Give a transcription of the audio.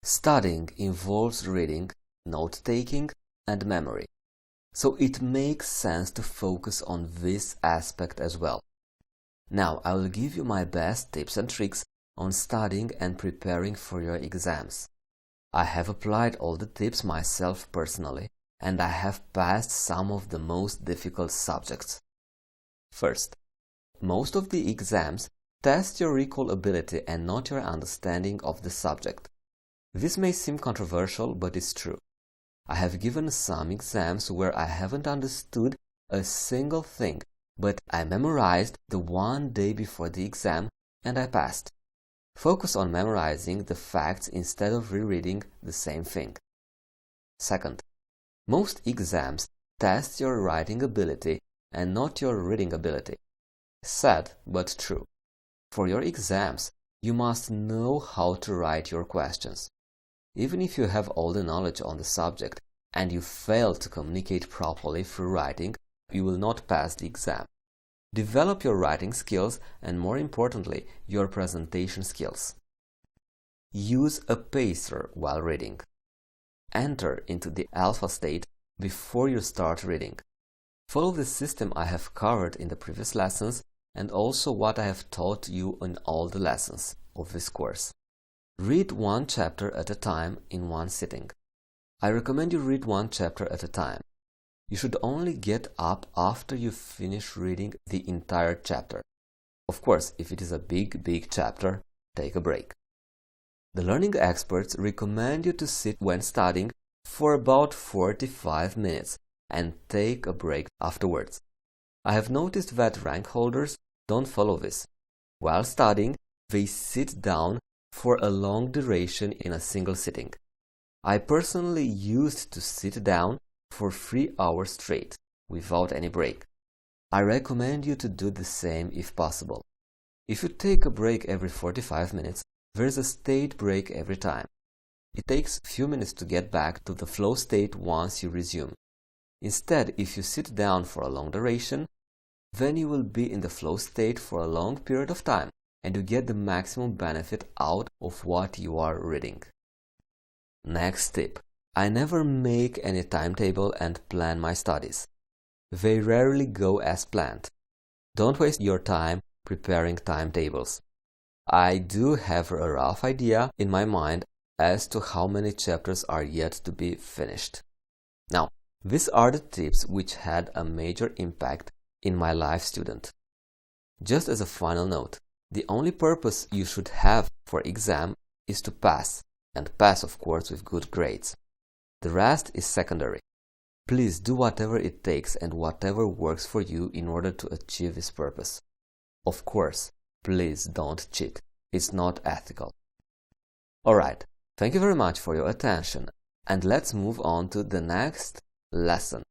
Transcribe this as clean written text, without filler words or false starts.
Studying involves reading, note-taking, and memory. So it makes sense to focus on this aspect as well. Now I will give you my best tips and tricks on studying and preparing for your exams. I have applied all the tips myself personally, and I have passed some of the most difficult subjects. First, most of the exams test your recall ability and not your understanding of the subject. This may seem controversial, but it's true. I have given some exams where I haven't understood a single thing, but I memorized the one day before the exam and I passed. Focus on memorizing the facts instead of rereading the same thing. Second, most exams test your writing ability and not your reading ability. Sad, but true. For your exams, you must know how to write your questions. Even if you have all the knowledge on the subject and you fail to communicate properly through writing, you will not pass the exam. Develop your writing skills and, more importantly, your presentation skills. Use a pacer while reading. Enter into the alpha state before you start reading. Follow the system I have covered in the previous lessons and also what I have taught you in all the lessons of this course. Read one chapter at a time in one sitting. I recommend you read one chapter at a time. You should only get up after you finish reading the entire chapter. Of course, if it is a big chapter, take a break. The learning experts recommend you to sit when studying for about 45 minutes and take a break afterwards. I have noticed that rank holders don't follow this. While studying, they sit down for a long duration in a single sitting. I personally used to sit down for 3 hours straight, without any break. I recommend you to do the same if possible. If you take a break every 45 minutes, there is a state break every time. It takes a few minutes to get back to the flow state once you resume. Instead, if you sit down for a long duration, then you will be in the flow state for a long period of time, and you get the maximum benefit out of what you are reading. Next tip. I never make any timetable and plan my studies. They rarely go as planned. Don't waste your time preparing timetables. I do have a rough idea in my mind as to how many chapters are yet to be finished. Now, these are the tips which had a major impact in my life student. Just as a final note, the only purpose you should have for exam is to pass, and pass of course with good grades. The rest is secondary. Please do whatever it takes and whatever works for you in order to achieve this purpose. Of course, please don't cheat. It's not ethical. Alright, thank you very much for your attention, and let's move on to the next lesson.